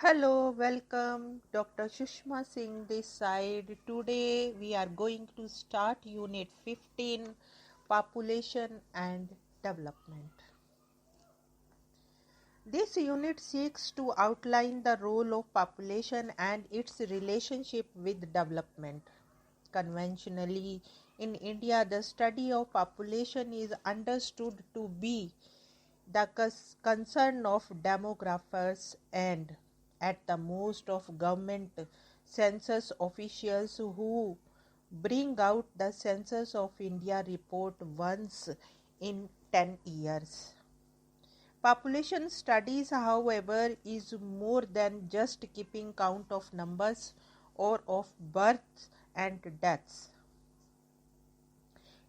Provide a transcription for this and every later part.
Hello, welcome. Dr. Sushma Singh this side. Today we are going to start Unit 15, Population and Development. This unit seeks to outline the role of population and its relationship with development. Conventionally, in India, the study of population is understood to be the concern of demographers and at the most of government census officials who bring out the Census of India report once in 10 years. Population studies, however, is more than just keeping count of numbers or of births and deaths.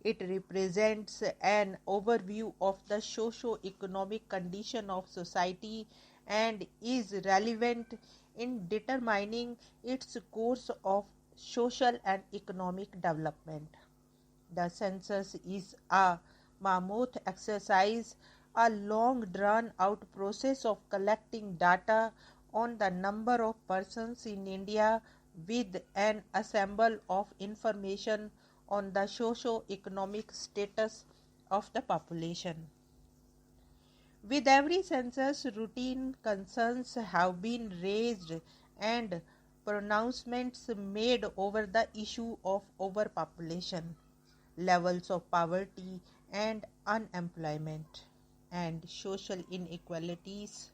It represents an overview of the socio-economic condition of society and is relevant in determining its course of social and economic development. The census is a mammoth exercise, a long drawn out process of collecting data on the number of persons in India with an ensemble of information on the socio-economic status of the population. With every census, routine concerns have been raised and pronouncements made over the issue of overpopulation, levels of poverty and unemployment, and social inequalities.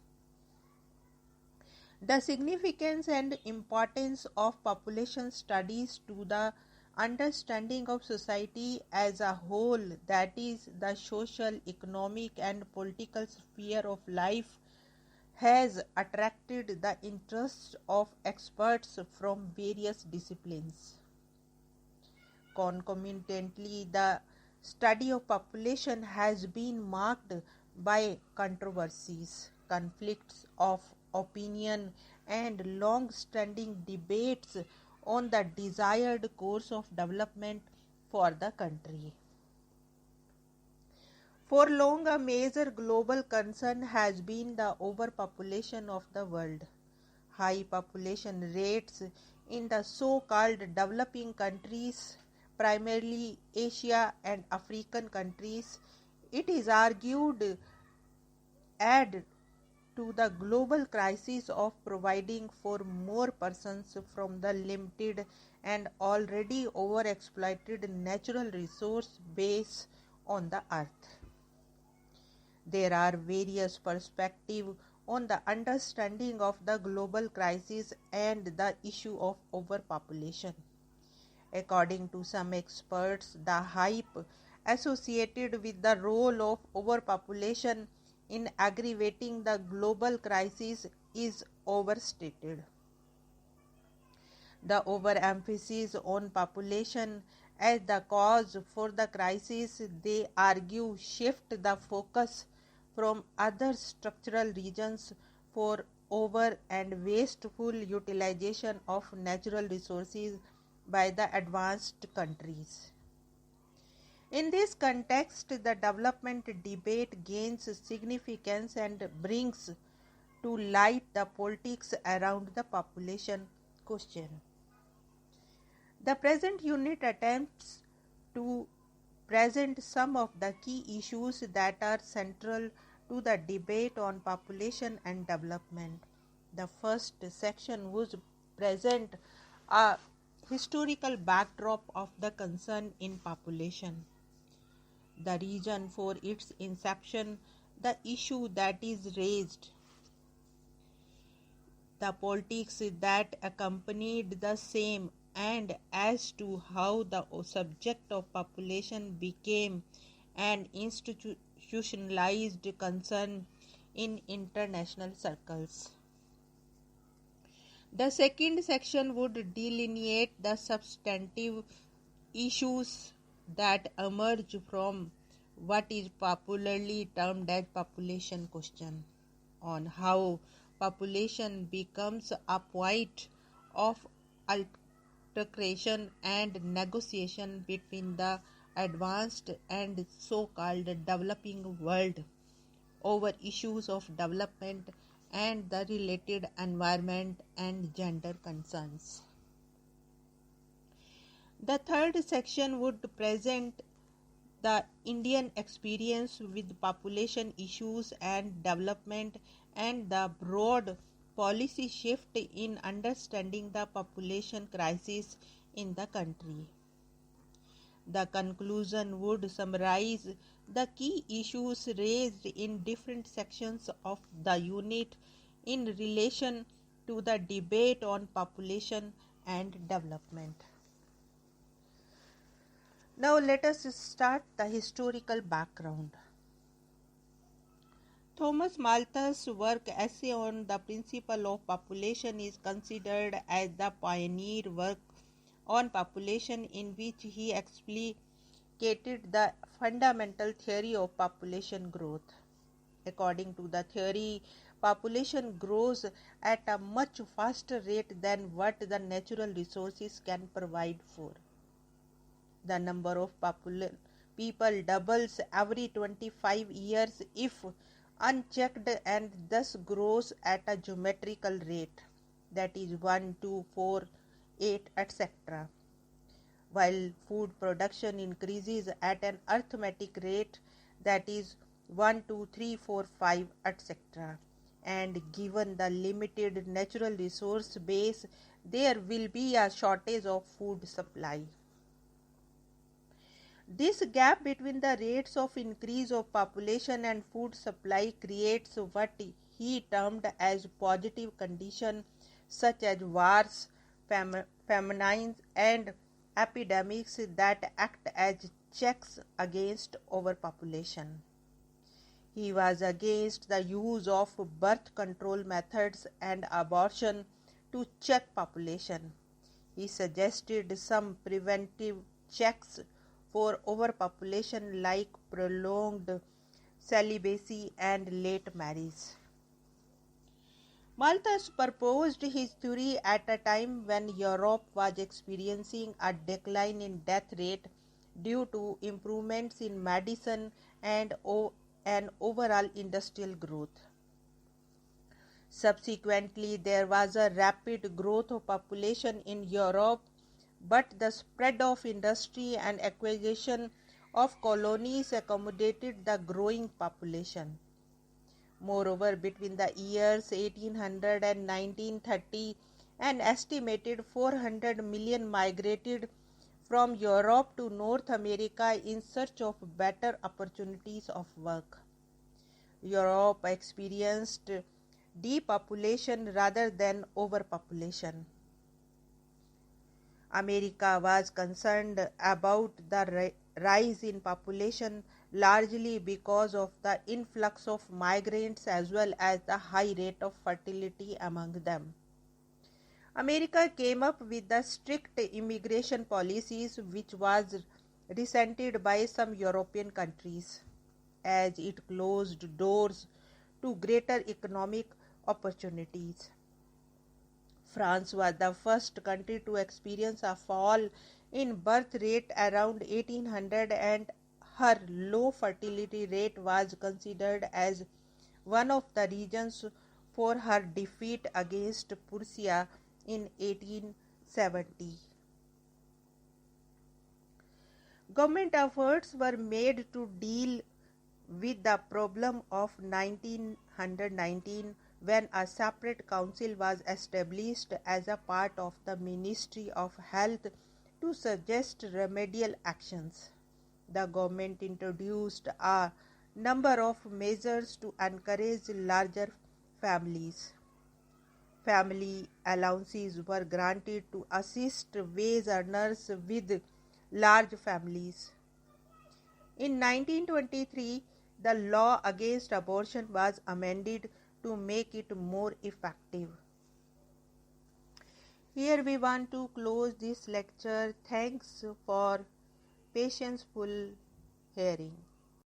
The significance and importance of population studies to the understanding of society as a whole, that is, the social, economic, and political sphere of life, has attracted the interest of experts from various disciplines. Concomitantly, the study of population has been marked by controversies, conflicts of opinion, and long-standing debates on the desired course of development for the country. For long, a major global concern has been the overpopulation of the world. High population rates in the so-called developing countries, primarily Asia and African countries, it is argued, add to the global crisis of providing for more persons from the limited and already overexploited natural resource base on the earth. There are various perspectives on the understanding of the global crisis and the issue of overpopulation. According to some experts, the hype associated with the role of overpopulation in aggravating the global crisis is overstated. The overemphasis on population as the cause for the crisis, they argue, shift the focus from other structural reasons for over and wasteful utilization of natural resources by the advanced countries. In this context, the development debate gains significance and brings to light the politics around the population question. The present unit attempts to present some of the key issues that are central to the debate on population and development. The first section would present a historical backdrop of the concern in population, the reason for its inception, the issue that is raised, the politics that accompanied the same, and as to how the subject of population became an institutionalized concern in international circles. The second section would delineate the substantive issues that emerge from what is popularly termed as population question, on how population becomes a point of altercation and negotiation between the advanced and so-called developing world over issues of development and the related environment and gender concerns. The third section would present the Indian experience with population issues and development and the broad policy shift in understanding the population crisis in the country. The conclusion would summarize the key issues raised in different sections of the unit in relation to the debate on population and development. Now let us start the historical background. Thomas Malthus' work Essay on the Principle of Population is considered as the pioneer work on population in which he explicated the fundamental theory of population growth. According to the theory, population grows at a much faster rate than what the natural resources can provide for. The number of people doubles every 25 years if unchecked and thus grows at a geometrical rate, that is 1, 2, 4, 8, etc. While food production increases at an arithmetic rate, that is 1, 2, 3, 4, 5, etc. And given the limited natural resource base, there will be a shortage of food supply. This gap between the rates of increase of population and food supply creates what he termed as positive conditions such as wars, famines, and epidemics that act as checks against overpopulation. He was against the use of birth control methods and abortion to check population. He suggested some preventive checks for overpopulation like prolonged celibacy and late marriage. Malthus proposed his theory at a time when Europe was experiencing a decline in death rate due to improvements in medicine and an overall industrial growth. Subsequently, there was a rapid growth of population in Europe, but the spread of industry and acquisition of colonies accommodated the growing population. Moreover, between the years 1800 and 1930, an estimated 400 million migrated from Europe to North America in search of better opportunities of work. Europe experienced depopulation rather than overpopulation. America was concerned about the rise in population largely because of the influx of migrants as well as the high rate of fertility among them. America came up with the strict immigration policies which was resented by some European countries as it closed doors to greater economic opportunities. France was the first country to experience a fall in birth rate around 1800 and her low fertility rate was considered as one of the reasons for her defeat against Prussia in 1870. Government efforts were made to deal with the problem of 1919 when a separate council was established as a part of the Ministry of Health to suggest remedial actions. The government introduced a number of measures to encourage larger families. Family allowances were granted to assist wage earners with large families. In 1923, the law against abortion was amended to make it more effective. Here we want to close this lecture. Thanks for patientful hearing.